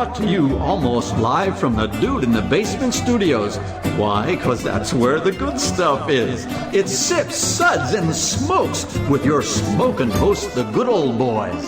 brought to you almost live from the Dude in the Basement studios. Why? Because that's where the good stuff is. It's Sips, Suds, and Smokes with your smoking host, the good old boys.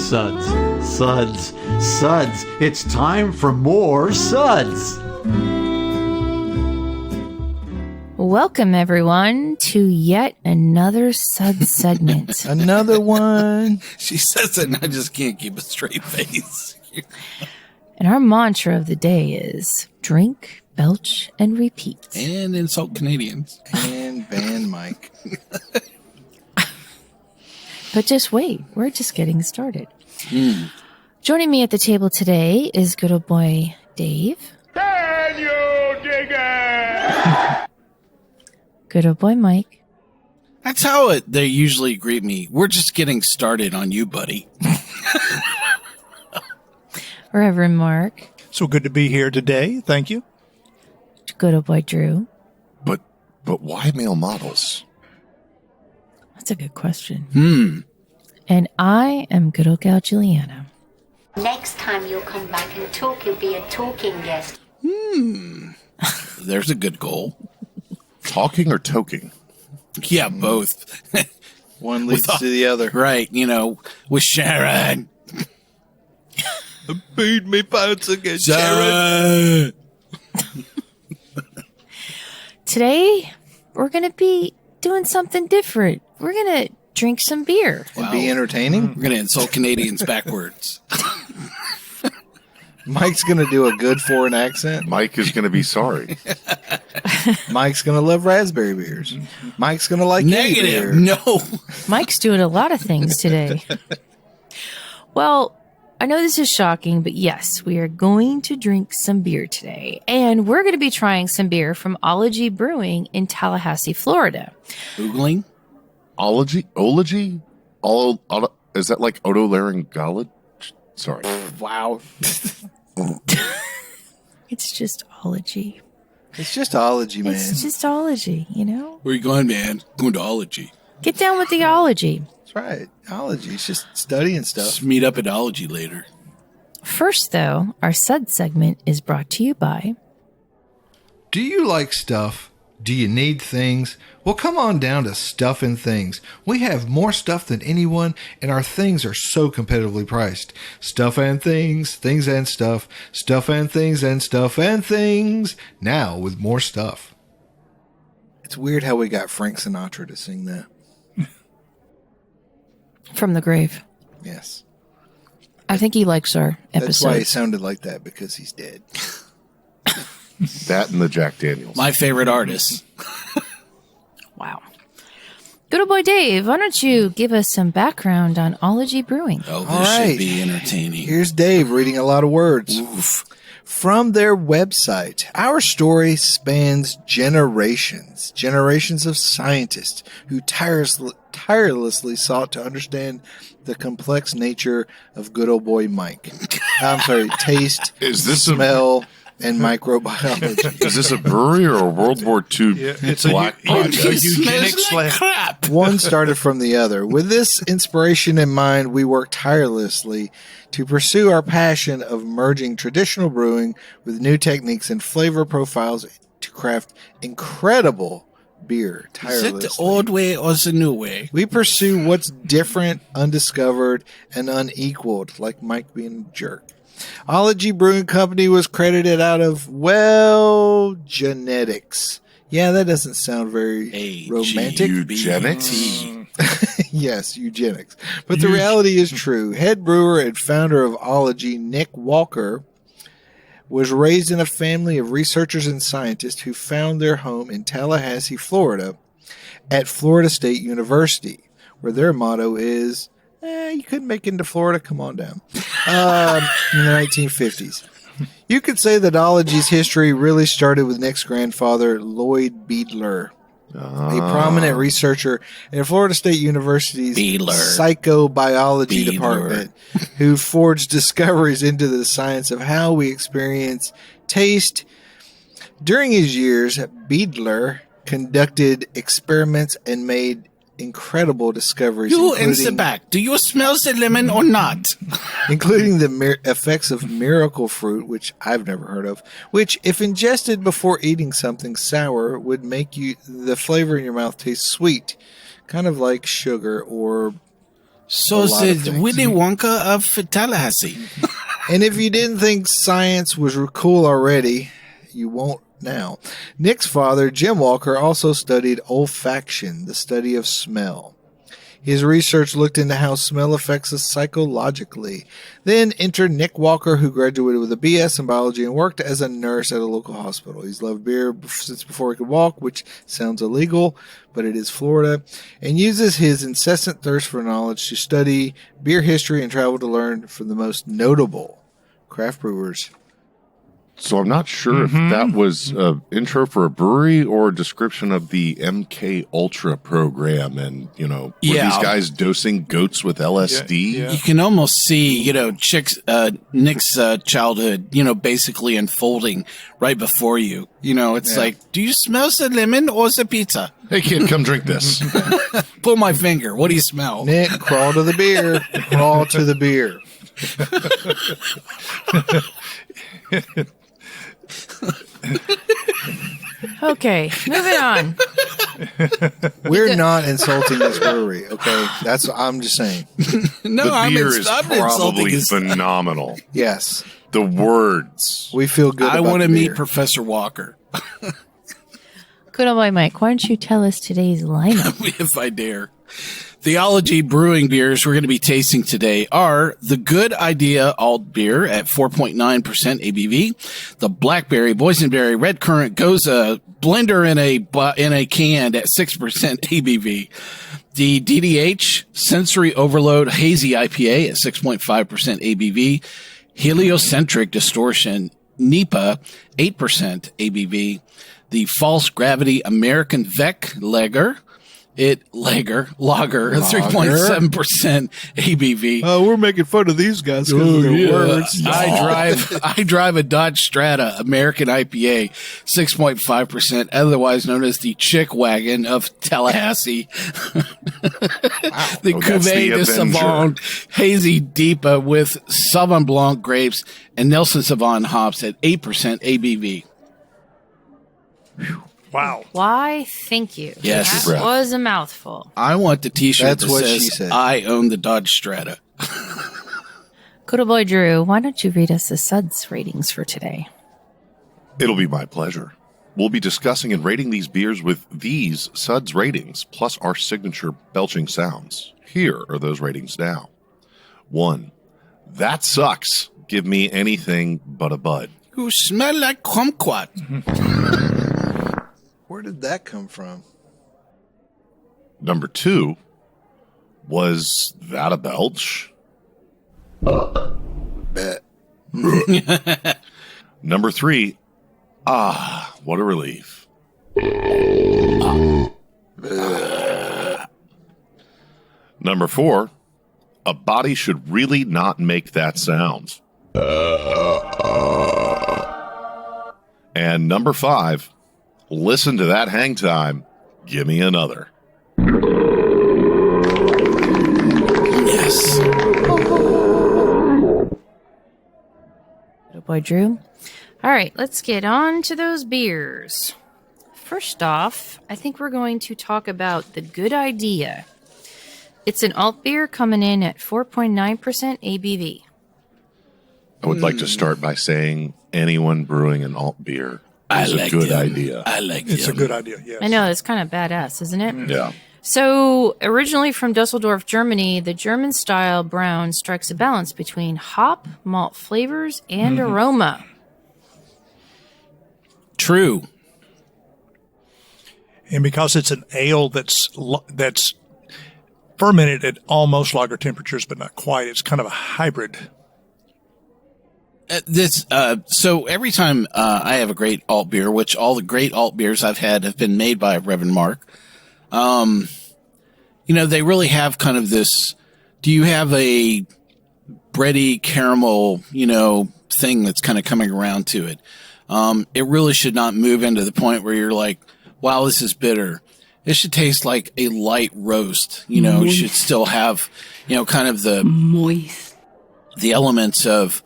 Suds, Suds, Suds. It's time for more Suds. Welcome, everyone, to yet another Suds segment. Another one. She says it, and I just can't keep a straight face. And our mantra of the day is drink, belch, and repeat. And insult Canadians. And ban Mike. But just wait, we're just getting started. Joining me at the table today is good old boy Dave. Can you dig it? Good old boy Mike. That's how they usually greet me. We're just getting started on you, buddy. Reverend Mark. So good to be here today. Thank you. Good old boy Drew. But why male models? That's a good question. And I am good old Gal Juliana. Next time you'll come back and talk, you'll be a talking guest. There's a good goal. Talking or toking? Yeah, both. One leads to the other. Right, with Sharon. Beat me pants again, Sharon. Today, we're going to be doing something different. We're going to drink some beer. And be entertaining. We're going to insult Canadians backwards. Mike's going to do a good foreign accent. Mike is going to be sorry. Mike's going to love raspberry beers. Mike's going to like Negative. beer. No. Mike's doing a lot of things today. Well, I know this is shocking, but yes, we are going to drink some beer today. And we're going to be trying some beer from Ology Brewing in Tallahassee, Florida. Googling? Ology? Is that like otolaryngology? Sorry. Wow. It's just Ology. It's just ology, man. It's just Ology, Where you going, man? Going to Ology. Get down with the Ology. That's right. Ology. It's just studying stuff. Let's meet up at Ology later. First, though, our Suds segment is brought to you by... Do you like stuff? Do you need things? Well, come on down to Stuff and Things. We have more stuff than anyone, and our things are so competitively priced. Stuff and Things, Things and Stuff, Stuff and Things and Stuff and Things. Now with more stuff. It's weird how we got Frank Sinatra to sing that. From the grave. Yes. I think he likes our episode. That's why he sounded like that, because he's dead. That and the Jack Daniels. My favorite artist. Wow. Good old boy Dave, why don't you give us some background on Ology Brewing? Oh, this All right. should be entertaining. Here's Dave reading a lot of words. Oof. From their website, our story spans generations of scientists who tirelessly sought to understand the complex nature of good old boy Mike. I'm sorry, taste, smell, and microbiology. Is this a brewery or a World War II It's black a project? eugenics lab. Crap. One started from the other. With this inspiration in mind, we worked tirelessly to pursue our passion of merging traditional brewing with new techniques and flavor profiles to craft incredible beer Is tirelessly. it the old way or the new way? We pursue what's different, undiscovered, and unequaled, like Mike being a jerk. Ology Brewing Company was credited out of, genetics. Yeah, that doesn't sound very romantic. Eugenics? Yes, eugenics. But the reality is true. Head brewer and founder of Ology, Nick Walker, was raised in a family of researchers and scientists who found their home in Tallahassee, Florida, at Florida State University, where their motto is, you couldn't make it into Florida, come on down, in the 1950s. You could say that Ology's history really started with Nick's grandfather, Lloyd Beadler. a prominent researcher at Florida State University's psychobiology department, who forged discoveries into the science of how we experience taste. During his years, Biedler conducted experiments and made incredible discoveries. You in the back, do you smell the lemon or not? Including the effects of miracle fruit, which I've never heard of, which, if ingested before eating something sour, would make the flavor in your mouth taste sweet, kind of like sugar or. So the Willy Wonka of Tallahassee. And if you didn't think science was cool already, you won't now. Nick's father, Jim Walker, also studied olfaction, the study of smell. His research looked into how smell affects us psychologically. Then entered Nick Walker, who graduated with a BS in biology and worked as a nurse at a local hospital. He's loved beer since before he could walk, which sounds illegal, but it is Florida, and uses his incessant thirst for knowledge to study beer history and travel to learn from the most notable craft brewers. So I'm not sure if that was an intro for a brewery or a description of the MK Ultra program, and were these guys dosing goats with LSD? You can almost see, Nick's childhood, basically unfolding right before you. It's like, do you smell the lemon or the pizza? Hey kid, come drink this. Pull my finger. What do you smell? Nick, crawl to the beer. Crawl to the beer. Okay, moving on. We're not insulting this brewery, okay? I'm just saying. No, the beer is probably phenomenal. Yes. The words. We feel good. I want to meet Professor Walker. Good old boy Mike, why don't you tell us today's lineup? If I dare. The Ology Brewing beers we're going to be tasting today are the Good Idea Altbier at 4.9% ABV, the Blackberry, Boysenberry, Redcurrant, Gose blender in a can at 6% ABV, the DDH Sensory Overload Hazy IPA at 6.5% ABV, Heliocentric Distortion NEPA 8% ABV, the False Gravity American Vec Lager, Lager 3.7% ABV. Oh, we're making fun of these guys because of their words. I drive a Dodge Strata American IPA, 6.5%, otherwise known as the Chick Wagon of Tallahassee. The Cuvée de Sauvignon Hazy Deepa with Sauvignon Blanc grapes and Nelson Sauvin hops at 8% ABV. Wow. Why, thank you. Yes. That was a mouthful. I want the t-shirt That's that what she says, said. I own the Dodge Strata. Good old boy Drew, why don't you read us the SUDS ratings for today? It'll be my pleasure. We'll be discussing and rating these beers with these SUDS ratings, plus our signature belching sounds. Here are those ratings now. 1. That sucks. Give me anything but a bud. You smell like kumquat. Where did that come from? Number 2. Was that a belch? Bet. Number 3. What a relief. Number 4. A body should really not make that sound. And number 5. Listen to that hang time. Give me another. Yes. Good boy Drew. All right, let's get on to those beers. First off, I think we're going to talk about the Good Idea. It's an alt beer coming in at 4.9% ABV. I would like to start by saying anyone brewing an alt beer is a good idea. I like It's them. a good idea, yes. I know, it's kind of badass, isn't it? Yeah. So, originally from Dusseldorf, Germany, the German-style brown strikes a balance between hop, malt flavors, and aroma. True. And because it's an ale that's fermented at almost lager temperatures, but not quite, it's kind of a hybrid So every time I have a great alt beer, which all the great alt beers I've had have been made by Reverend Mark, they really have kind of this. Do you have a bready caramel, thing that's kind of coming around to it? It really should not move into the point where you're like, wow, this is bitter. It should taste like a light roast. It should still have, kind of the moist, the elements of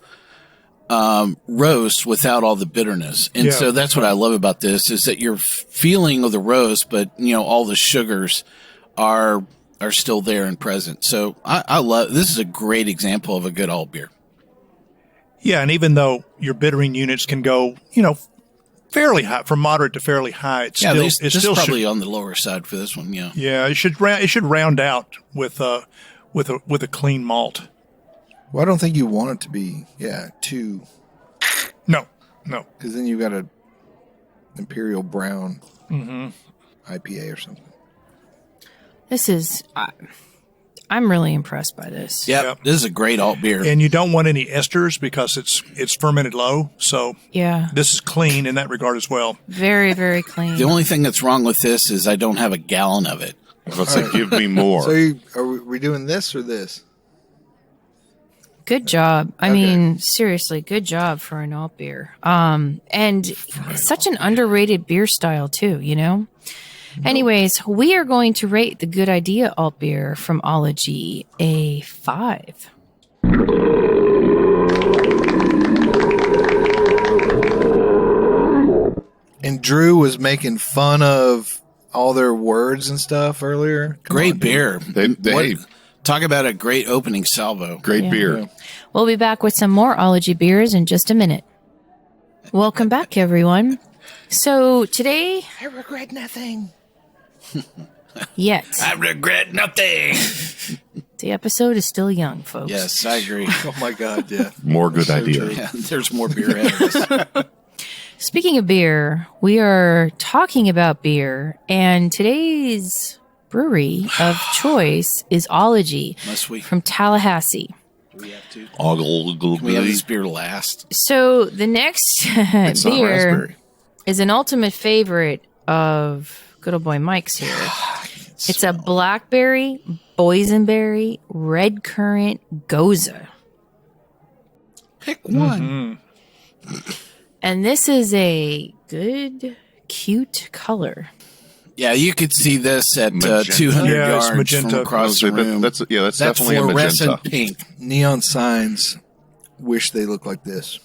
roast without all the bitterness. And so that's what I love about this is that you're feeling of the roast, but all the sugars are still there and present. So I love, this is a great example of a good alt beer. Yeah, and even though your bittering units can go, fairly high, from moderate to fairly high, it's still probably on the lower side for this one. Yeah. Yeah, it should round out with a clean malt. Well, I don't think you want it to be too. No, because then you got a Imperial Brown IPA or something. This is, I'm really impressed by this. Yep. This is a great alt beer. And you don't want any esters because it's fermented low. So this is clean in that regard as well. Very, very clean. The only thing that's wrong with this is I don't have a gallon of it. Let's say, give me more. So are we doing this or this? Good job. I mean, seriously, good job for an alt beer. And such an underrated beer style too, Anyways, we are going to rate the Good Idea alt beer from Ology a 5. And Drew was making fun of all their words and stuff earlier. Great beer. They talk about a great opening salvo. Great beer. Yeah. We'll be back with some more Ology beers in just a minute. Welcome back, everyone. So today, I regret nothing. Yet. I regret nothing. The episode is still young, folks. Yes, I agree. Oh my God, yeah. More good idea. Yeah, there's more beer ahead of us. Speaking of beer, we are talking about beer, and today's brewery of choice is Ology Must we? from Tallahassee. Do we have to? Can We have this beer last. So the next beer is an ultimate favorite of good old boy Mike's here. It's a Blackberry, Boysenberry, Redcurrant, Gose. Pick one. And this is a good, cute color. Yeah, you could see this at Magenta. 200 Yes, yards magenta. from across the room. That's definitely a fluorescent magenta. pink. Neon signs. Wish they looked like this.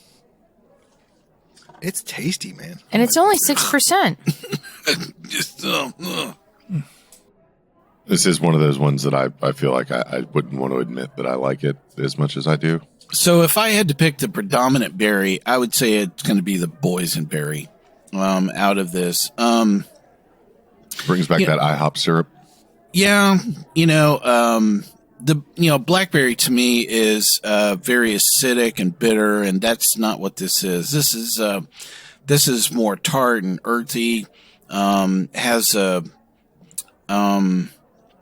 It's tasty, man. And it's only 6%. Just, This is one of those ones that I feel like I wouldn't want to admit that I like it as much as I do. So if I had to pick the predominant berry, I would say it's going to be the Boysenberry out of this. Brings back that IHOP syrup. Yeah, blackberry to me is very acidic and bitter, and that's not what this is. This is more tart and earthy. Has a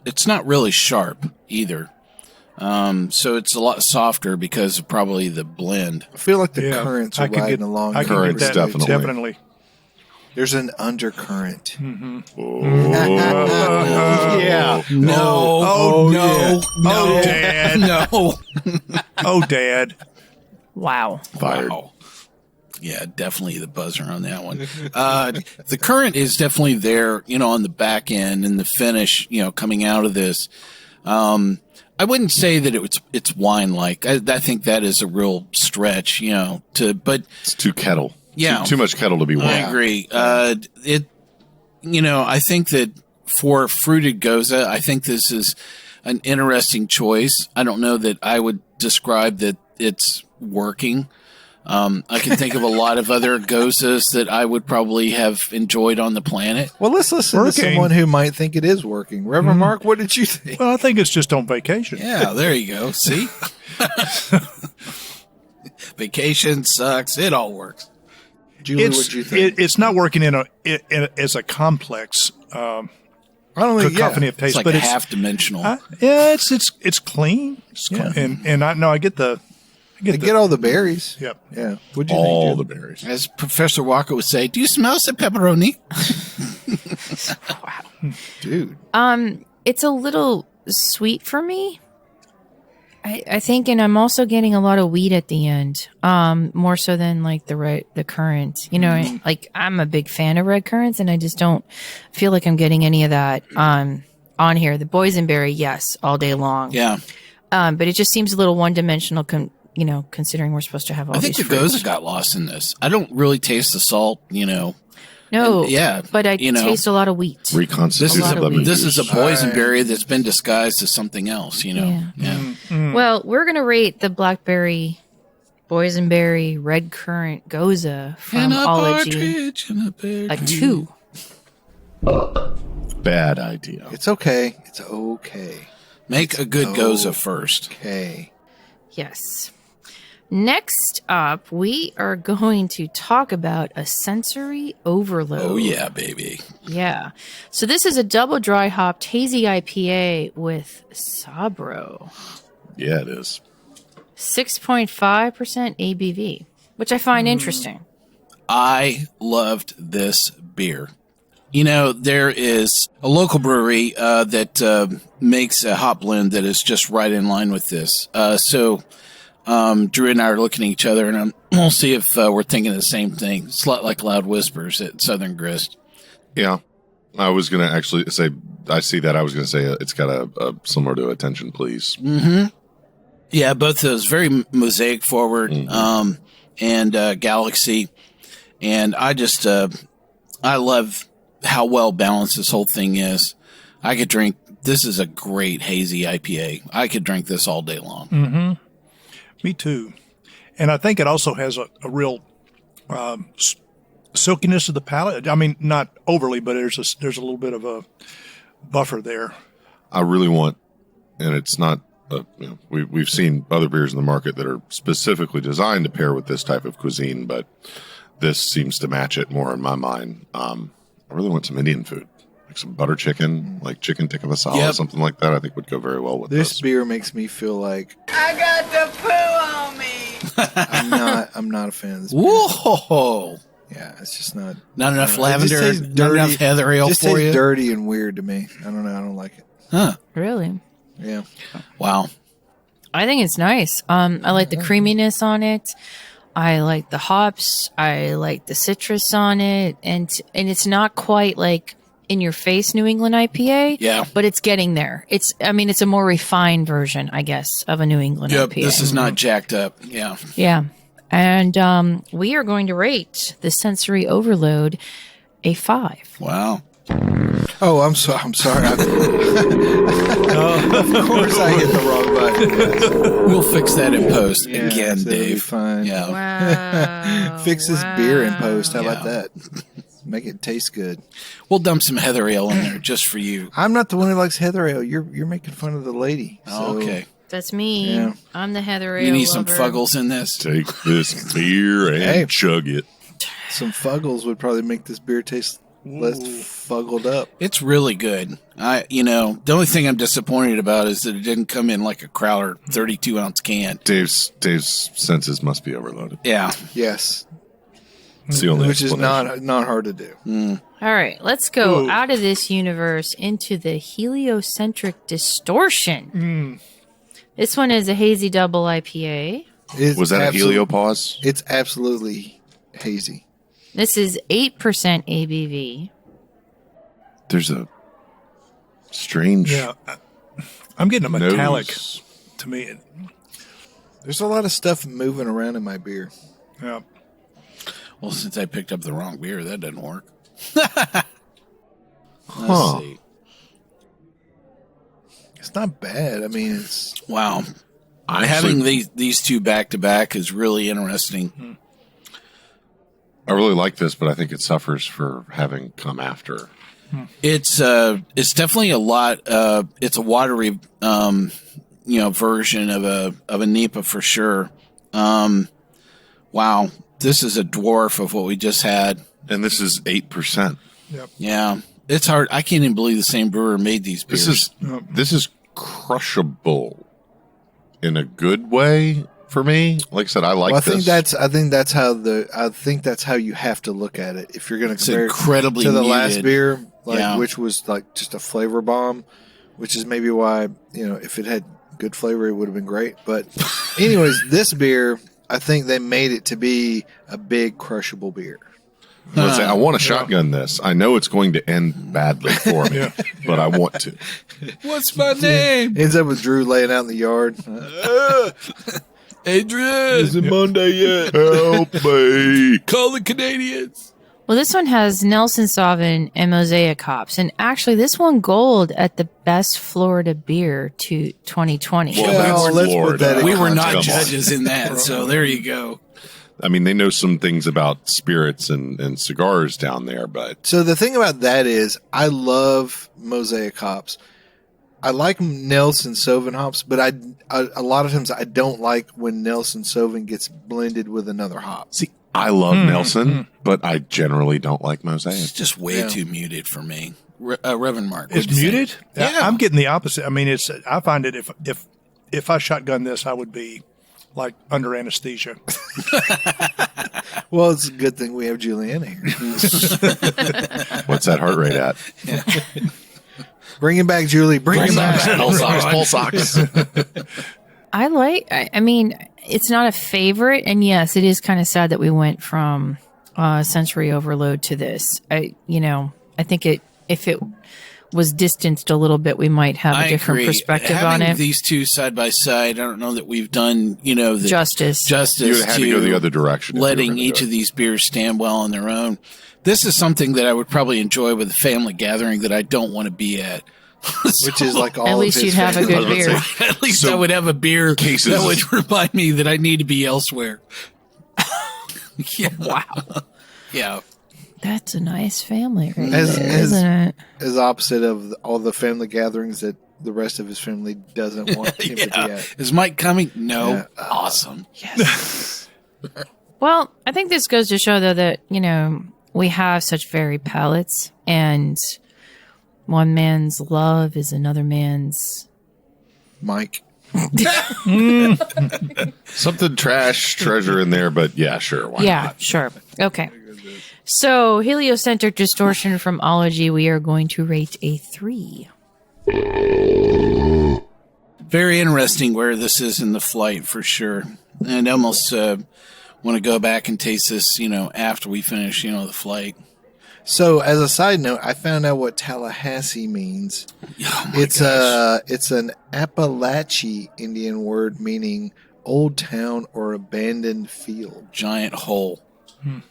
it's not really sharp either. So it's a lot softer because of probably the blend. I feel like the currents are riding along. I can Currents, get that, definitely. There's an undercurrent. Yeah. No. No. Oh, Dad. No. Oh, Dad. Wow. Fired. Wow. Yeah, definitely the buzzer on that one. The current is definitely there, on the back end and the finish, coming out of this. I wouldn't say that it's wine-like. I think that is a real stretch, but It's too kettle. Yeah. Too much kettle to be wine. I agree. I think that for fruited Gose, I think this is an interesting choice. I don't know that I would describe that it's working. I can think of a lot of other Goses that I would probably have enjoyed on the planet. Well, let's listen to someone who might think it is working. Reverend Mark, what did you think? Well, I think it's just on vacation. Yeah, there you go. See? Vacation sucks. It all works. Julie, what did you think? It's not working as a complex cacophony of taste, It's like but half dimensional. it's clean. It's clean. And I know I get the Get all the berries. Yep. Yeah. What'd you All think, the berries. As Professor Walker would say, do you smell some pepperoni? dude? It's a little sweet for me. I think, and I'm also getting a lot of wheat at the end, more so than like the currant. You know, like I'm a big fan of red currants, and I just don't feel like I'm getting any of that on here. The boysenberry, yes, all day long. Yeah. But it just seems a little one dimensional. Considering we're supposed to have all I think these the fruits. Gose got lost in this. I don't really taste the salt, No, And, yeah, but I you know, taste a lot of wheat. Reconstituted lot of lemon wheat. This is a juice. boysenberry that's been disguised as something else, Yeah. Well, we're gonna rate the Blackberry, Boysenberry, Redcurrant, Gose from Ology a 2. Bad idea. It's okay. It's okay. Make a good Gose first. Okay. Yes. Next up, we are going to talk about a sensory overload. Oh, yeah, baby. Yeah. So this is a double dry hopped hazy IPA with Sabro. Yeah, it is. 6.5% ABV, which I find interesting. I loved this beer. There is a local brewery that makes a hop blend that is just right in line with this. So Drew and I are looking at each other, and we'll see if we're thinking the same thing. Slut Like Loud Whispers at Southern Grist. Yeah. I was going to actually say, I see that. I was going to say it's got a similar to Attention Please. Mm-hmm. Yeah, both those very Mosaic forward and Galaxy. And I just, I love how well balanced this whole thing is. I could drink, this is a great hazy IPA. I could drink this all day long. Mm-hmm. Me too. And I think it also has a real silkiness of the palate. I mean, not overly, but there's a little bit of a buffer there. I really want, and it's not, we've seen other beers in the market that are specifically designed to pair with this type of cuisine, but this seems to match it more in my mind. I really want some Indian food, like some butter chicken, like chicken tikka masala, something like that. I think would go very well with this. This beer makes me feel like I got the poo on me. I'm not a fan of this beer. Whoa! Yeah, it's just not enough lavender, it just tastes dirty, not enough heather ale just for tastes you. dirty and weird to me. I don't know. I don't like it. Huh? Really? Yeah. Wow. I think it's nice. I like the creaminess on it. I like the hops. I like the citrus on it, and it's not quite like in your face New England IPA. Yeah, but it's getting there. It's a more refined version, I guess, of a New England IPA. This is not jacked up. Yeah. Yeah, and we are going to rate the sensory overload a 5. Wow. Oh, I'm sorry. Of course, I hit the wrong button. We'll fix that in post again, so Dave. Fine. Yeah. Wow. Fix this beer in post. How about that? Make it taste good. We'll dump some heather ale in there just for you. I'm not the one who likes heather ale. You're making fun of the lady. So. Okay. That's me. Yeah. I'm the heather ale You need some lover. fuggles in this. Take this beer and chug it. Some fuggles would probably make this beer taste less fuggled up. It's really good. The only thing I'm disappointed about is that it didn't come in like a Crowler 32-ounce can. Dave's senses must be overloaded. Yeah. Yes. It's the only Which is explanation. not hard to do. All right, let's go out of this universe into the heliocentric distortion. This one is a hazy double IPA. Was that a heliopause? It's absolutely hazy. This is 8% ABV. There's a strange. Yeah, I'm getting a metallic nose. to me. There's a lot of stuff moving around in my beer. Yeah. Well, since I picked up the wrong beer, that doesn't work. Huh. Let's see. It's not bad. I mean, it's Wow. Having these two back to back is really interesting. I really like this, but I think it suffers for having come after. It's definitely a lot. It's a watery, version of a NEPA for sure. Wow, this is a dwarf of what we just had, and this is 8%. Yep. Yeah, it's hard. I can't even believe the same brewer made these beers. This is crushable in a good way, for me. Like I said, I like this. I think that's how you have to look at it. If you're going to compare incredibly to the muted. last beer, which was like just a flavor bomb, which is maybe why, if it had good flavor, it would have been great. But anyways, this beer, I think they made it to be a big crushable beer. I want to shotgun this. I know it's going to end badly for me, but I want to. What's my name? Ends up with Drew laying out in the yard. Adrian, is it Monday yet? Help me. Call the Canadians. Well, this one has Nelson Sauvin and Mosaic hops. And actually, this won gold at the best Florida beer to 2020. Well, let's put that in we were context. not judges in that, so there you go. I mean, they know some things about spirits and cigars down there, but So the thing about that is, I love Mosaic hops. I like Nelson Sauvin hops, but a lot of times I don't like when Nelson Sauvin gets blended with another hop. see, I love Nelson, but I generally don't like Mosaic. It's just way too muted for me. Reverend Mark, It's what'd you muted? think? Yeah. I'm getting the opposite. I mean, I find it if I shotgun this, I would be like under anesthesia. Well, it's a good thing we have Juliana here. What's that heart rate at? Bring him back, Julie. Bring him back. Pulse socks. I mean, it's not a favorite. And yes, it is kind of sad that we went from sensory overload to this. I think if it was distanced a little bit, we might have a different perspective on it. These two side by side, I don't know that we've done, the justice. You had to go the other direction. Letting each of these beers stand well on their own. This is something that I would probably enjoy with a family gathering that I don't want to be at. Which is like all at least you'd have a good beer. At least I would have a beer that would remind me that I need to be elsewhere. Yeah. Wow. Yeah. That's a nice family, right isn't it? As opposite of all the family gatherings that the rest of his family doesn't want him to be at. Is Mike coming? No. Yeah. Awesome. Yes. Well, I think this goes to show, though, that, we have such varied palates, and one man's love is another man's... Mike. Something trash treasure in there, but yeah, sure. Why not? Sure. Okay. So, Heliocentric Distortion from Ology, we are going to rate a 3. Very interesting where this is in the flight, for sure. And I almost want to go back and taste this, after we finish, the flight. So, as a side note, I found out what Tallahassee means. Oh It's an Appalachian Indian word meaning old town or abandoned field. Giant hole.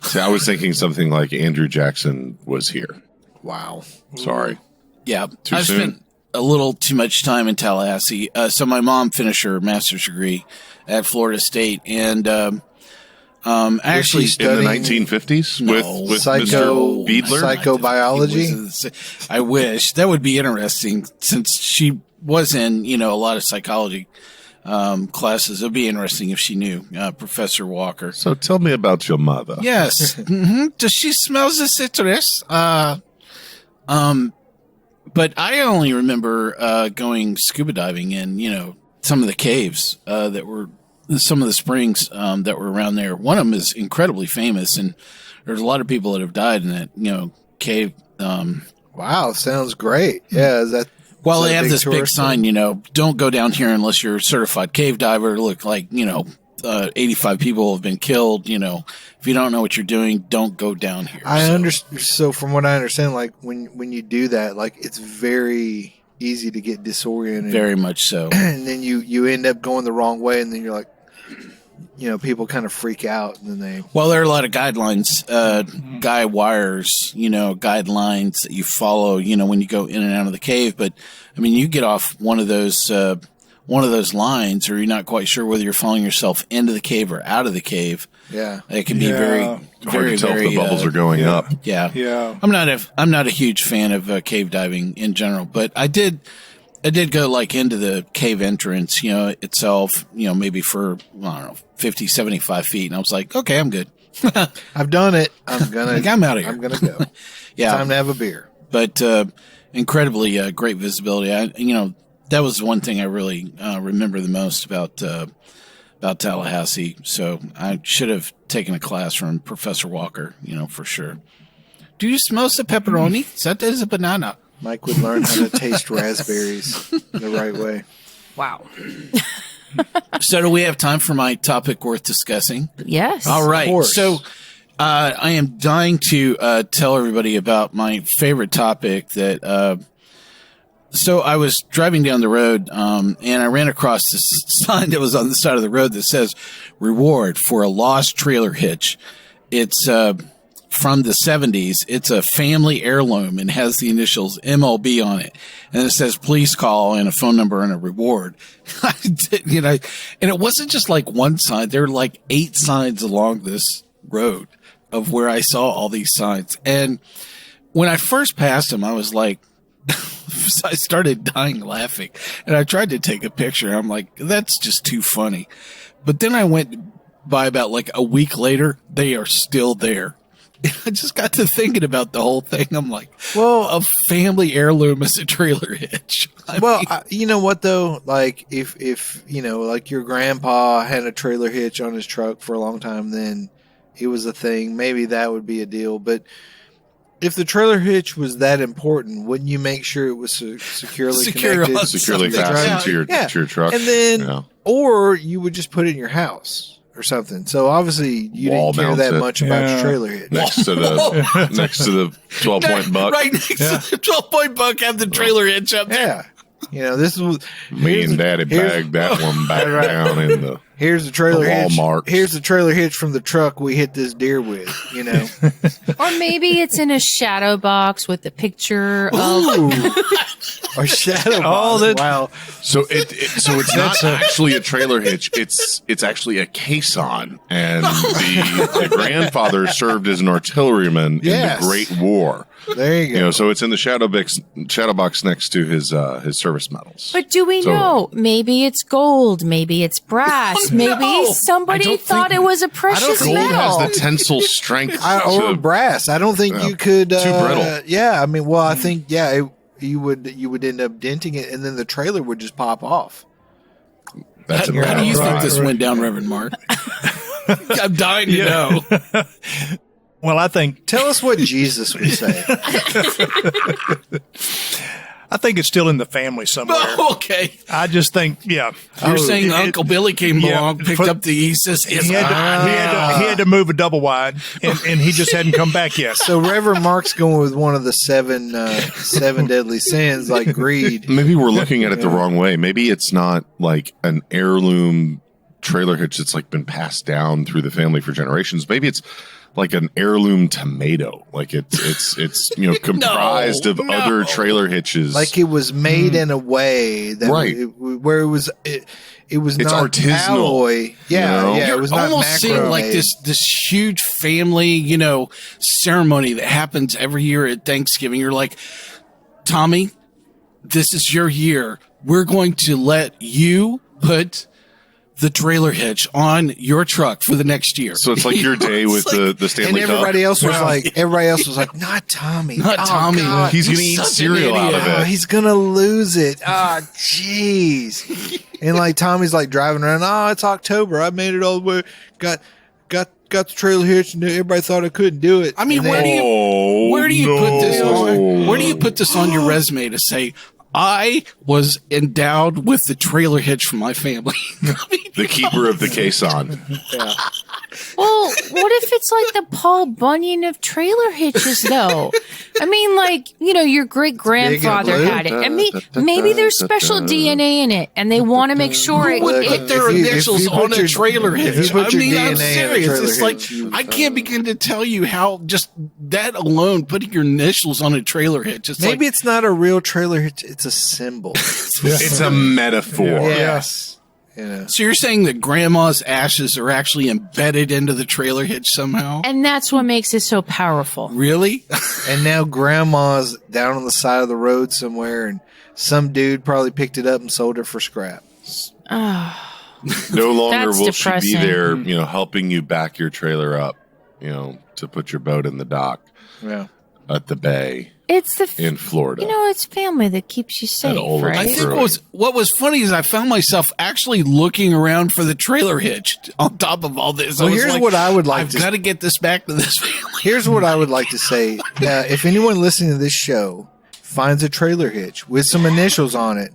See, I was thinking something like Andrew Jackson was here. Wow. Sorry. Yeah. Too I've soon? spent a little too much time in Tallahassee. So my mom finished her master's degree at Florida State. And actually in the 1950s with Mr. Beadler? Psychobiology? I wish. That would be interesting since she was in, a lot of psychology classes. It would be interesting if she knew Professor Walker. So tell me about your mother. Yes. Does she smell the citrus? But I only remember going scuba diving in, some of the caves that were some of the springs that were around there. One of them is incredibly famous, and there's a lot of people that have died in that, cave. Wow, sounds great. Yeah, is that... Well, they have this big sign, don't go down here unless you're a certified cave diver. Look like, 85 people have been killed. If you don't know what you're doing, don't go down here. I understand. So from what I understand, like when you do that, like it's very easy to get disoriented. Very much so. And then you end up going the wrong way, and then you're like, people kind of freak out, and then they... Well, there are a lot of guidelines, guy wires, guidelines that you follow, when you go in and out of the cave. But I mean, you get off one of those lines, or you're not quite sure whether you're following yourself into the cave or out of the cave. Yeah, it can be very, hard to tell if the bubbles are going up. Yeah, yeah. I'm not a huge fan of cave diving in general, but I did go like into the cave entrance, itself, maybe for, I don't know, 50, 75 feet. And I was like, okay, I'm good. I've done it. I'm out of here. I'm going to go. Yeah. Time to have a beer. But, incredibly, great visibility. That was one thing I really, remember the most about about Tallahassee. So I should have taken a class from Professor Walker, for sure. Do you smell the pepperoni? That is a banana. Mike would learn how to taste raspberries the right way. Wow. So do we have time for my topic worth discussing? Yes. All right. Of course. So I am dying to tell everybody about my favorite topic that so I was driving down the road and I ran across this sign that was on the side of the road that says reward for a lost trailer hitch. It's from the 70s. It's a family heirloom and has the initials MLB on it. And it says, please call, and a phone number and a reward. And it wasn't just like one sign. There were like 8 signs along this road of where I saw all these signs. And when I first passed them, I was like, I started dying laughing, and I tried to take a picture. I'm like, that's just too funny. But then I went by about like a week later, they are still there. I just got to thinking about the whole thing. I'm like, well, a family heirloom is a trailer hitch. You know what though? Like if like your grandpa had a trailer hitch on his truck for a long time, then it was a thing. Maybe that would be a deal. But if the trailer hitch was that important, wouldn't you make sure it was securely connected? Securely fastened to your truck. And then, or you would just put it in your house or something. So obviously you didn't care that much about your trailer hitch. Next to the 12-point buck. Right next to the 12-point buck, have the trailer hitch up there. Yeah. This was me and Daddy bagged that one back down in the Here's the trailer hitch. Walmart. Here's the trailer hitch from the truck we hit this deer with, Or maybe it's in a shadow box with a picture of a shadow box. Wow. So it's not actually a trailer hitch. It's actually a caisson, and the grandfather served as an artilleryman in the Great War. There you go. So it's in the shadow box next to his service medals. But do we know? Maybe it's gold. Maybe it's brass. Maybe somebody thought it was a precious gold metal. has the tensile strength or brass. I don't think you could. Too brittle. Yeah, I mean, well, I think you would end up denting it, and then the trailer would just pop off. That's how do you think this went down, Reverend Mark? I'm dying to know. Well, tell us what Jesus would say. I think it's still in the family somewhere. Oh, okay. I just think, You're saying Uncle Billy came along, picked up the he had to move a double wide, and he just hadn't come back yet. So Reverend Mark's going with one of the seven deadly sins, like greed. Maybe we're looking at it the wrong way. Maybe it's not like an heirloom trailer hitch that's like been passed down through the family for generations. Maybe it's like an heirloom tomato, like it's comprised of other trailer hitches. Like it was made in a way that where it was not artisanal, alloy. Yeah, You're it was not almost seeing like this huge family, ceremony that happens every year at Thanksgiving. You're like, Tommy, this is your year. We're going to let you put the trailer hitch on your truck for the next year. So it's like your day with the Stanley Cup. And everybody else was like, not Tommy. Not Tommy. God. He's going to eat cereal out of it. He's going to lose it. Jeez. And like Tommy's like driving around. It's October. I made it all the way. Got the trailer hitch, and everybody thought I couldn't do it. I mean, where do you put this on? Where do you put this on your resume to say, I was endowed with the trailer hitch from my family? The keeper of the caisson. Yeah. Well, what if it's like the Paul Bunyan of trailer hitches, though? I mean, like, your great grandfather had it. I mean, maybe there's special DNA in it, and they want to make sure it put their initials on a trailer hitch. I mean, I'm DNA serious. It's like, I can't begin to tell you how just that alone, putting your initials on a trailer hitch. Maybe it's not a real trailer hitch. It's a symbol. It's a metaphor. Yes. So you're saying that grandma's ashes are actually embedded into the trailer hitch somehow? And that's what makes it so powerful. Really? And now grandma's down on the side of the road somewhere, and some dude probably picked it up and sold it for scrap. No longer will she be there, helping you back your trailer up, to put your boat in the dock at the bay It's in Florida. You know, it's family that keeps you safe, right? I think what was funny is I found myself actually looking around for the trailer hitch on top of all this. Well, here's what I would like I've got to get this back to this family. Here's what I would like to say. If anyone listening to this show finds a trailer hitch with some initials on it,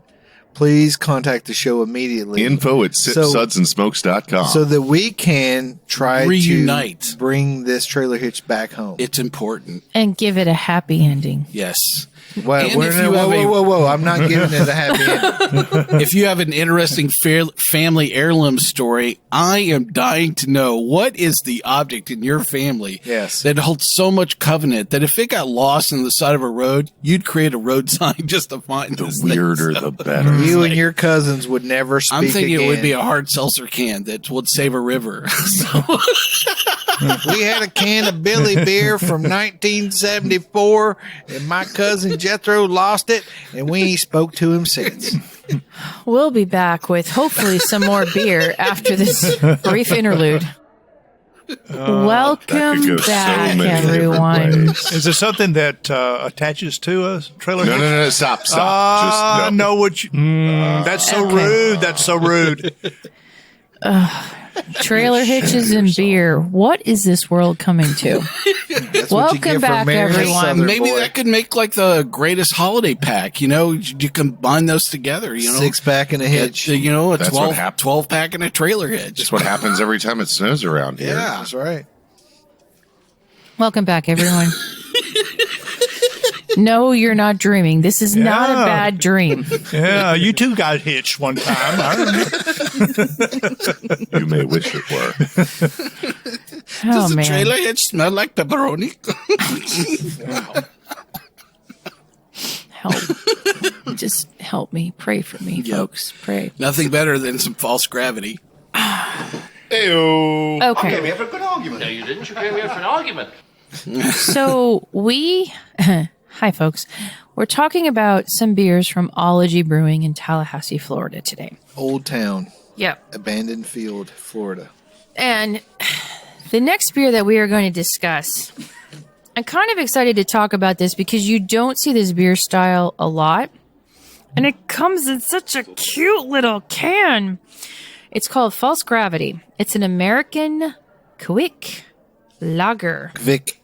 please contact the show immediately. Info at sudsandsmokes.com. So that we can try reunite, to bring this trailer hitch back home. It's important. And give it a happy ending. Yes. Whoa, I'm not giving it a happy ending. If you have an interesting family heirloom story, I am dying to know what is the object in your family that holds so much covenant that if it got lost on the side of a road, you'd create a road sign just to find the weirder, the better. You and your cousins would never speak I'm thinking again. It would be a hard seltzer can that would save a river. We had a can of Billy beer from 1974, and my cousin Jethro lost it, and we ain't spoke to him since. We'll be back with hopefully some more beer after this brief interlude. Welcome back, everyone. Is there something that attaches to a trailer hitch? No, stop. I know what you... that's so rude. That's so rude. Trailer hitches and beer. What is this world coming to? Welcome back, everyone. Maybe that could make like the greatest holiday pack. You know, you combine those together. You know, 6-pack and a hitch. You know, a 12 pack and a trailer hitch. That's what happens every time it snows around here. Yeah, that's right. Welcome back, everyone. No, you're not dreaming. This is not a bad dream. Yeah, you two got hitched one time. I remember. You may wish it were. Does the trailer hitch smell like pepperoni? Help. Just help me. Pray for me, folks. Pray. Nothing better than some false gravity. Ayo. Okay. You came here for a good argument. No, you didn't. You came here for an argument. So hi, folks. We're talking about some beers from Ology Brewing in Tallahassee, Florida today. Old Town. Yep. Abandoned Field, Florida. And the next beer that we are going to discuss, I'm kind of excited to talk about this because you don't see this beer style a lot. And it comes in such a cute little can. It's called False Gravity. It's an American Quick Lager. Vic.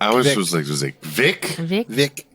I always was like, Vic? Vic.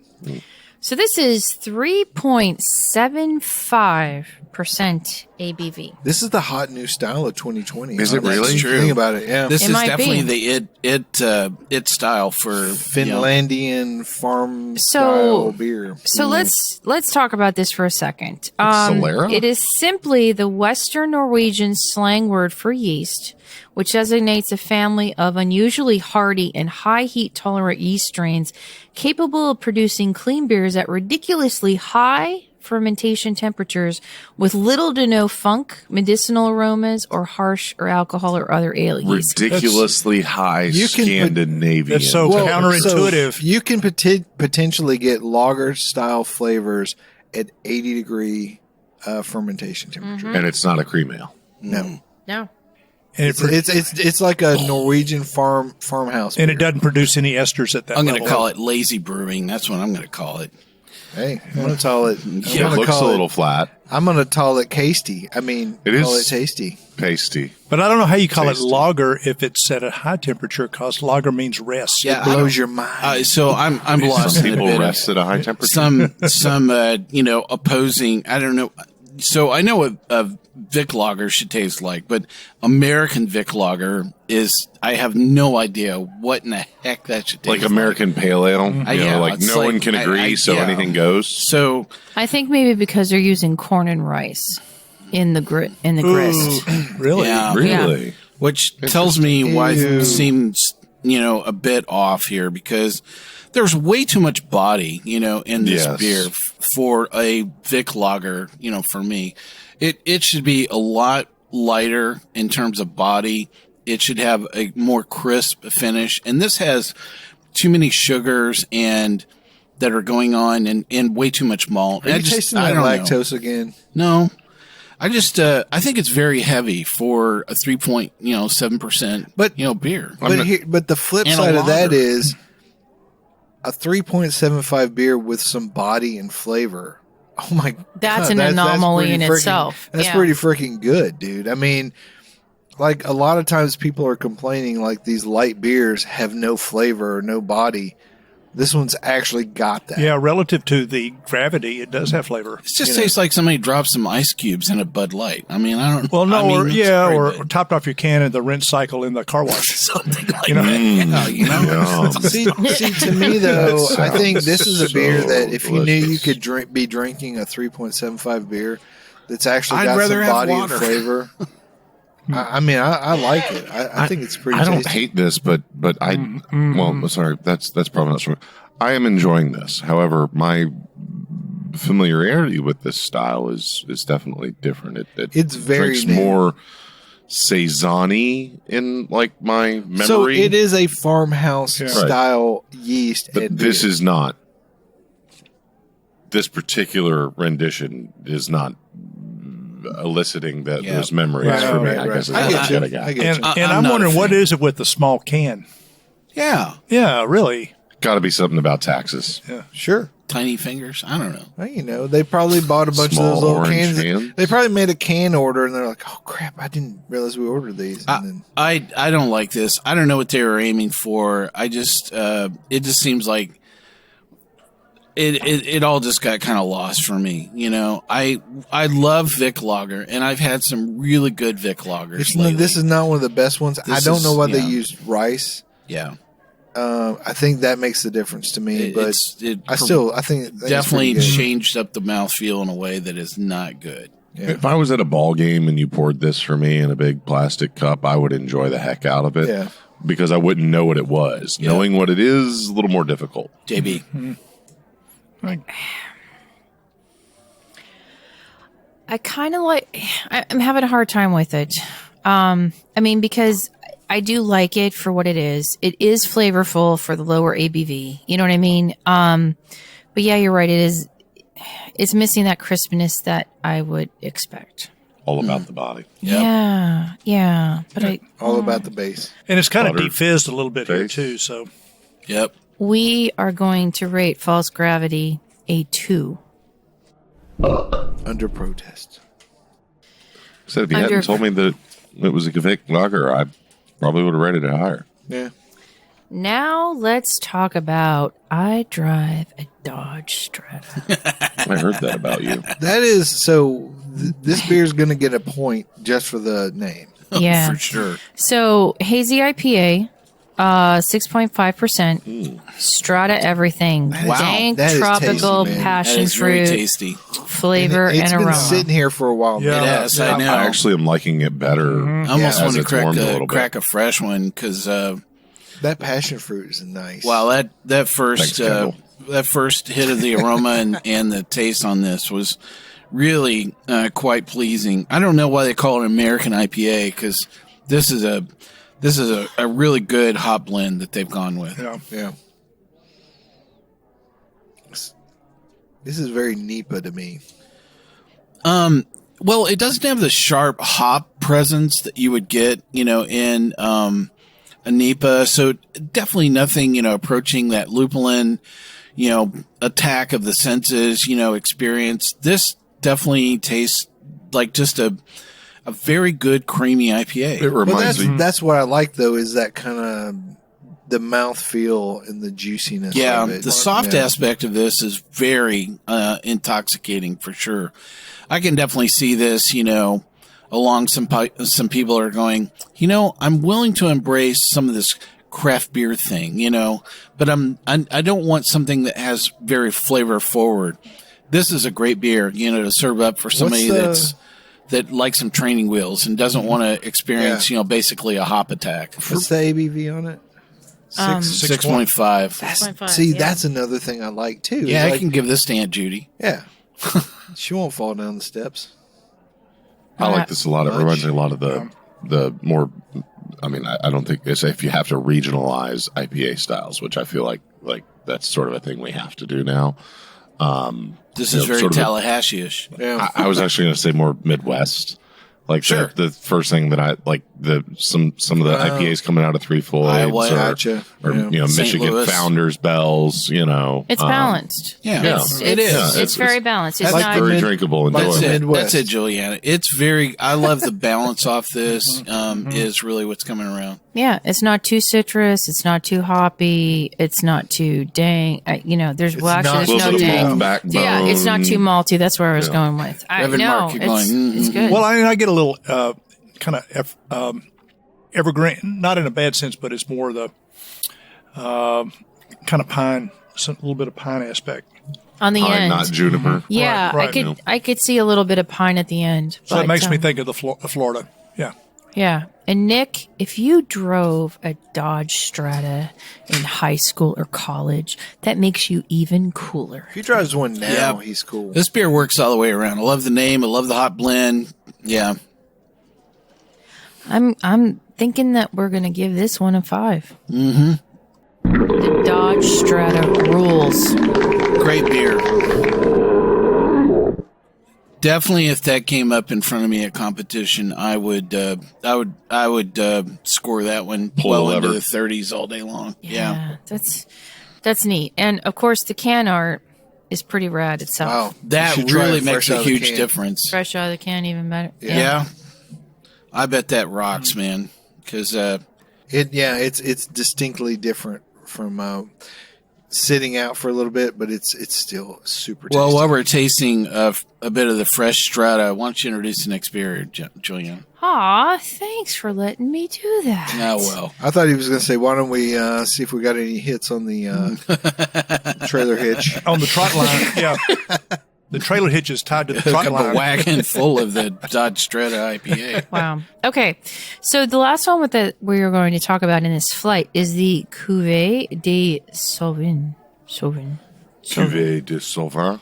So this is 3.75% ABV. This is the hot new style of 2020. Is it really? True. Think about it, yeah. This is definitely the it style for Finlandian farm style beer. So let's talk about this for a second. Solera? It is simply the Western Norwegian slang word for yeast, which designates a family of unusually hardy and high heat tolerant yeast strains capable of producing clean beers at ridiculously high fermentation temperatures with little to no funk, medicinal aromas, or harsh or alcohol or other ale yeast. Ridiculously high Scandinavian. That's so counterintuitive. So you can potentially get lager style flavors at 80-degree fermentation temperature. And it's not a cream ale. No. No. And it's like a Norwegian farmhouse beer. And it doesn't produce any esters at that I'm level. going to call it lazy brewing. That's what I'm going to call it. Hey, I'm going to call it. It looks a little flat. I'm going to call it tasty. Call it tasty. Pasty. But I don't know how you call it lager if it's at a high temperature, because lager means rest. Yeah, It blows your mind. So I'm lost. Some in a people bit rest at a high temperature. Some opposing. I don't know. So I know what a Vic Lager should taste like, but American Vic Lager is, I have no idea what in the heck that should taste like. American Pale Ale. No one can agree, so anything goes. So I think maybe because they're using corn and rice in the grist. Really? Yeah. Really? Yeah. Which tells me why it seems, a bit off here, because there's way too much body, in this beer for a Vic Lager, for me. It should be a lot lighter in terms of body. It should have a more crisp finish. And this has too many sugars that are going on and way too much malt. Are you tasting that lactose again? No. I just I think it's very heavy for a 3.7% beer. But the flip side of that is a 3.75 beer with some body and flavor. Oh my God. That's an anomaly in itself. That's pretty freaking good, dude. I mean, like a lot of times people are complaining like these light beers have no flavor or no body. This one's actually got that. Yeah, relative to the gravity, it does have flavor. It just tastes like somebody dropped some ice cubes in a Bud Light. I mean, I don't know. Well, no, or topped off your can in the rinse cycle in the car wash. Something like that. See, to me, though, I think this is a beer that if you knew you could be drinking a 3.75 beer that's actually got some body and flavor. I mean, I like it. I think it's pretty tasty. I don't hate this, but well, sorry, that's probably not true. I am enjoying this. However, my familiarity with this style is definitely different. It's very drinks more saison-y in like my memory. So it is a farmhouse style yeast. But this is not. This particular rendition is not eliciting those memories for me. I guess I get you. And I'm wondering what is it with the small can? Yeah. Yeah, really. Got to be something about taxes. Yeah, sure. Tiny fingers. I don't know. Well, you know, they probably bought a bunch of those little cans. They probably made a can order, and they're like, "Oh crap! I didn't realize we ordered these." And I don't like this. I don't know what they were aiming for. I just it just seems like it all just got kind of lost for me. You know, I love Vic Lager, and I've had some really good Vic Lagers lately. This is not one of the best ones. I don't know why they used rice. Yeah. I think that makes the difference to me, but I think definitely changed up the mouthfeel in a way that is not good. Yeah. If I was at a ball game and you poured this for me in a big plastic cup, I would enjoy the heck out of it because I wouldn't know what it was. Yeah. Knowing what it is a little more difficult. JB. Mm-hmm. Right. I kind of I'm having a hard time with it. I mean, because I do like it for what it is. It is flavorful for the lower ABV. You know what I mean? But yeah, you're right. It's missing that crispness that I would expect. All about the body. Yep. Yeah. But all about the base. And it's kind of defizzed a little bit here too. So, yep. We are going to rate False Gravity a 2. Under protest. So if you hadn't told me that it was a Vic Lager, I probably would have rated it higher. Yeah. Now let's talk about I drive a Dodge Strata. I heard that about you. That is so. This beer is going to get a point just for the name. Yeah, for sure. So hazy IPA, 6.5%. Strata everything. Wow. Dank that tropical tasty, passion fruit. Very tasty. Flavor and aroma. It's been sitting here for a while. Yeah. It has. I know. I actually am liking it better. I almost want to to crack a fresh one because that passion fruit is nice. Well, that first hit of the aroma and the taste on this was really quite pleasing. I don't know why they call it an American IPA because this is a really good hop blend that they've gone with. Yeah. This is very NEPA to me. Well, it doesn't have the sharp hop presence that you would get, in a NEPA. So definitely nothing, approaching that lupulin, attack of the senses, experience. This definitely tastes like just a very good creamy IPA. It reminds me. That's what I like though, is that kind of the mouthfeel and the juiciness. Yeah, of it. the soft aspect of this is very intoxicating for sure. I can definitely see this, along some people are going, I'm willing to embrace some of this craft beer thing, but I don't want something that has very flavor forward. This is a great beer, to serve up for somebody that likes some training wheels and doesn't want to experience, basically a hop attack. What's the ABV on it? 6.5. See, that's another thing I like too. Yeah, I can give this to Aunt Judy. Yeah. She won't fall down the steps. I like this a lot. It reminds me a lot of the more, I don't think it's if you have to regionalize IPA styles, which I feel like that's sort of a thing we have to do now. This is very Tallahassee-ish. Yeah. I was actually going to say more Midwest. Like sure. the first thing that I like some of the IPAs coming out of Three Floyds Iowa, or St. Michigan Louis. Founders Bells. It's balanced. It is. It's very balanced. It's like not very drinkable. And That's it, Juliana. It's very. I love the balance off this. Is really what's coming around. Yeah, it's not too citrus. It's not too hoppy. It's not too dang. There's no dang. Yeah, it's not too malty. That's where I was going with. It's good. Well, I get a little kind of evergreen, not in a bad sense, but it's more the kind of pine, a little bit of pine aspect on the pine, end, not juniper. Yeah, Right. I could see a little bit of pine at the end. So it makes me think of the Florida. Yeah. Yeah. And Nick, if you drove a Dodge Strata in high school or college, that makes you even cooler. If he drives one now, he's cool. This beer works all the way around. I love the name. I love the hot blend. Yeah. I'm thinking that we're going to give this one a 5. Mm-hmm. The Dodge Strata rules. Great beer. Definitely, if that came up in front of me at competition, I would score that one well into the 30s all day long. Yeah, that's neat. And of course, the can art is pretty rad itself. Wow, that really makes a huge difference. Fresh out of the can, even better. Yeah. I bet that rocks, man. Because it's distinctly different from sitting out for a little bit, but it's still super tasty. Well, while we're tasting a bit of the fresh Strata, why don't you introduce the next beer, Juliana? Aw, thanks for letting me do that. Oh, well. I thought he was going to say, why don't we see if we got any hits on the trailer hitch. On the trot line, yeah. The trailer hitch is tied to the trot line. A wagon full of the Dodge Strata IPA. Wow. Okay. So the last one we are going to talk about in this flight is the Cuvée de Sauvin. Cuvée de Sauvin.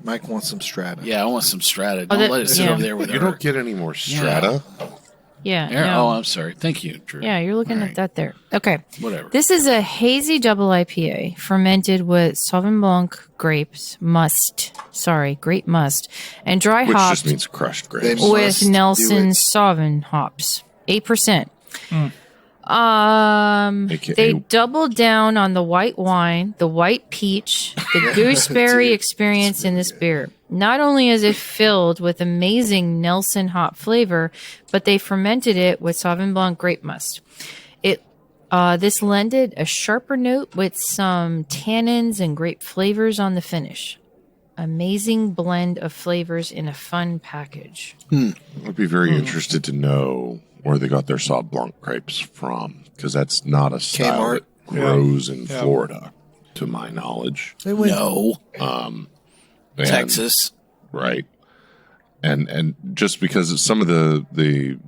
Mike wants some Strata. Yeah, I want some Strata. Don't let it sit over there with You don't get any more Strata. Yeah. No. Oh, I'm sorry. Thank you, Drew. Yeah, you're looking at that there. Okay. Whatever. This is a hazy double IPA fermented with Sauvignon Blanc grapes, grape must, and dry Which hopped just means crushed grapes. with Nelson Sauvin hops, 8%. They doubled down on the white wine, the white peach, the gooseberry experience in this beer. Not only is it filled with amazing Nelson hop flavor, but they fermented it with Sauvignon Blanc grape must. This lended a sharper note with some tannins and grape flavors on the finish. Amazing blend of flavors in a fun package. I'd be very interested to know where they got their Sauv Blanc grapes from, because that's not a style that grows in Florida, to my knowledge. No. Texas. Right. And just because some of the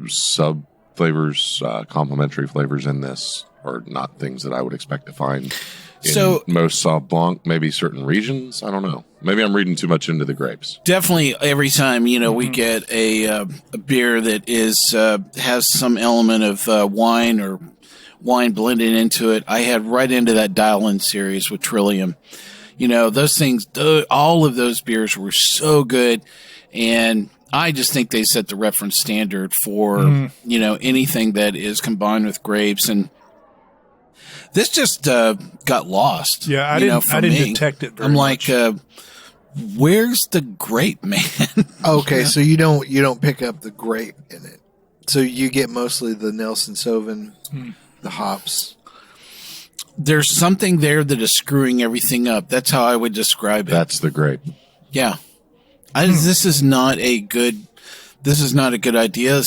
sub flavors, complementary flavors in this are not things that I would expect to find in most Sauv Blanc, maybe certain regions. I don't know. Maybe I'm reading too much into the grapes. Definitely every time, we get a beer that has some element of wine or wine blended into it, I head right into that Dial-In series with Trillium. Those things, all of those beers were so good. And I just think they set the reference standard for, anything that is combined with grapes. And this just got lost. Yeah, I didn't detect it very much. I'm like, where's the grape, man? Okay, so you don't pick up the grape in it. So you get mostly the Nelson Sauvin, the hops. There's something there that is screwing everything up. That's how I would describe it. That's the grape. Yeah. This is not a good idea. This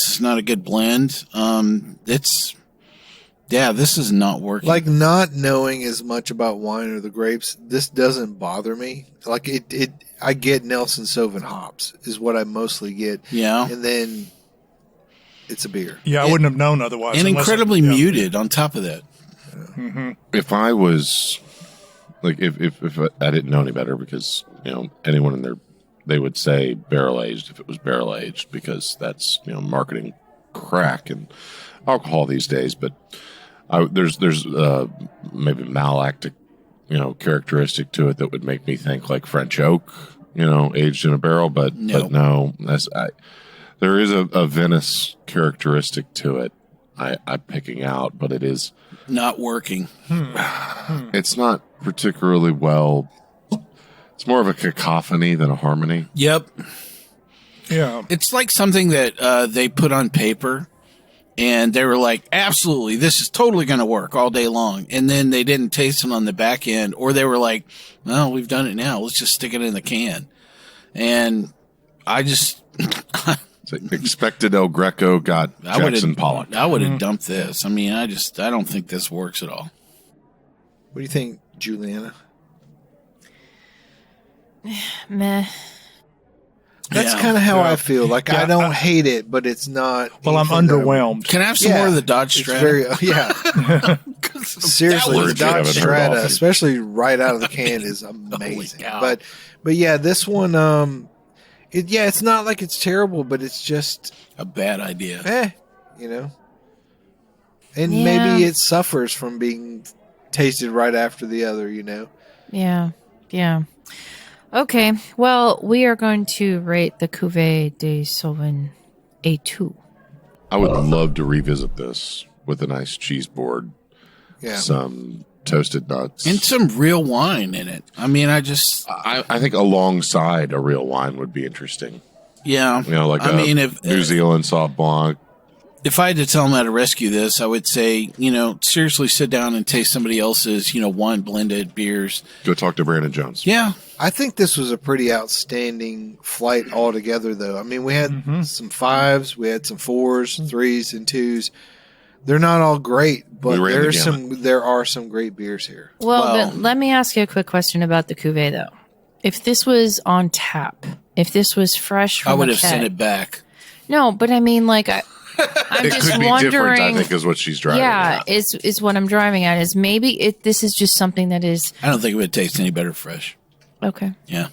is not a good blend. This is not working. Like, not knowing as much about wine or the grapes, this doesn't bother me. Like, I get Nelson Sauvin hops is what I mostly get. Yeah. And then it's a beer. Yeah, I wouldn't have known otherwise. And incredibly muted on top of that. Mm-hmm. If I was like, if I didn't know any better, because anyone in there, they would say barrel aged if it was barrel aged, because that's marketing crack and alcohol these days. But there's maybe malactic characteristic to it that would make me think like French oak aged in a barrel. But no, There is a Venice characteristic to it I'm picking out, but it is not working. It's not particularly well. It's more of a cacophony than a harmony. Yep. Yeah. It's like something that they put on paper and they were like, absolutely, this is totally going to work all day long. And then they didn't taste it on the back end, or they were like, well, we've done it now. Let's just stick it in the can. And I just... expected El Greco got Jackson Pollock. I would have dumped this. I mean, I don't think this works at all. What do you think, Juliana? Meh. That's kind of how I feel. Like, I don't hate it, but it's not. Well, I'm underwhelmed. Can I have some more of the Dodge Strata? Seriously, the Dodge Strata, especially right out of the can, is amazing. But yeah, this one, it's not like it's terrible, but it's just a bad idea. And maybe it suffers from being tasted right after the other, Yeah. Okay, well, we are going to rate the Cuvée de Sauvin A2. I would love to revisit this with a nice cheese board, some toasted nuts, and some real wine in it. I mean, I think alongside a real wine would be interesting. Yeah, if New Zealand Sauv Blanc. If I had to tell them how to rescue this, I would say, seriously sit down and taste somebody else's, wine blended beers. Go talk to Brandon Jones. Yeah. I think this was a pretty outstanding flight altogether, though. I mean, we had some 5s, we had some 4s, 3s, and 2s. They're not all great, but there are some great beers here. Well, but let me ask you a quick question about the Cuvée, though. If this was on tap, if this was fresh from I would have keg, sent it back. No, but I mean, like, I'm it just could be wondering. Different, I think, is what she's driving at. Is what I'm driving at. Is maybe this is just something that is. I don't think it would taste any better fresh. Okay. Yeah.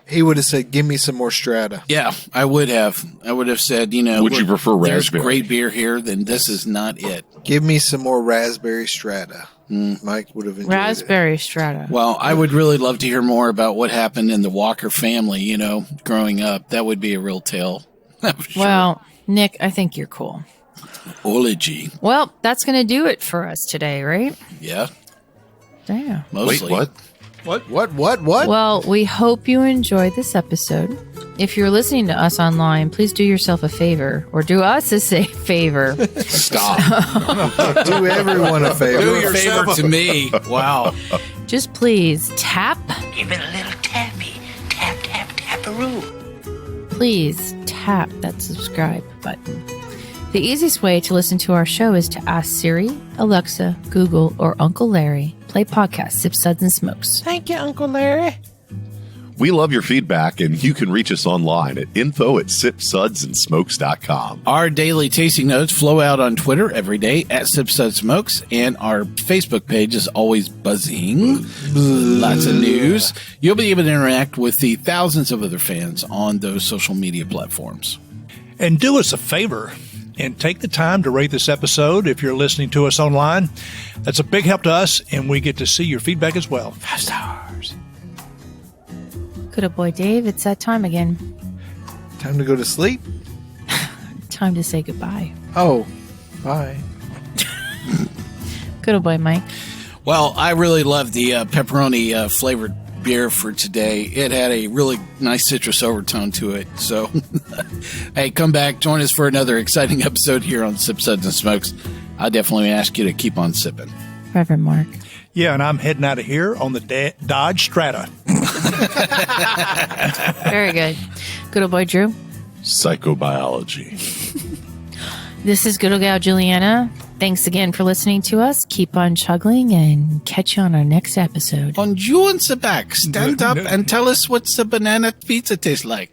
He would have said, give me some more Strata. Yeah, I would have. I would have said, would you prefer raspberry? There's great beer here, then this is not it. Give me some more raspberry Strata. Mike would have enjoyed raspberry Strata. Well, I would really love to hear more about what happened in the Walker family, growing up. That would be a real tale. Sure. Well, Nick, I think you're cool. Ology. Well, that's going to do it for us today, right? Yeah. Damn. Mostly. Wait, What? Well, we hope you enjoyed this episode. If you're listening to us online, please do yourself a favor, or do us a favor. Stop. Do everyone a favor. Do your favor to me. Wow. Just please tap. Give it a little tappy. Tap, tap, tap-a-roo. Please tap that subscribe button. The easiest way to listen to our show is to ask Siri, Alexa, Google, or Uncle Larry, play podcast Sip Suds and Smokes. Thank you, Uncle Larry. We love your feedback, and you can reach us online at info@sipsudsandsmokes.com. Our daily tasting notes flow out on Twitter every day at SipSudsSmokes, and our Facebook page is always buzzing. Lots of news. You'll be able to interact with the thousands of other fans on those social media platforms. And do us a favor and take the time to rate this episode if you're listening to us online. That's a big help to us, and we get to see your feedback as well. 5 stars. Good old boy Dave, it's that time again. Time to go to sleep? Time to say goodbye. Oh, bye. Good old boy Mike. Well, I really love the pepperoni flavored beer for today. It had a really nice citrus overtone to it. So, hey, come back. Join us for another exciting episode here on Sip Suds and Smokes. I definitely ask you to keep on sipping. Reverend Mark. Yeah, and I'm heading out of here on the Dodge Strata. Very good. Good old boy Drew. Psychobiology. This is good old gal Juliana. Thanks again for listening to us. Keep on chuggling and catch you on our next episode. On you and the back, stand up and tell us what's the banana pizza taste like.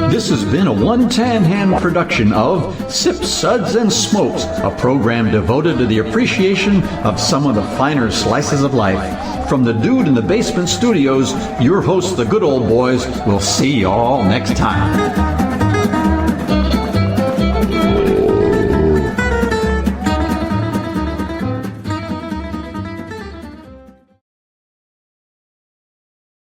This has been a one tan-hand production of Sips, Suds, and Smokes, a program devoted to the appreciation of some of the finer slices of life. From the Dude in the Basement Studios, your hosts, the Good Old Boys, will see y'all next time.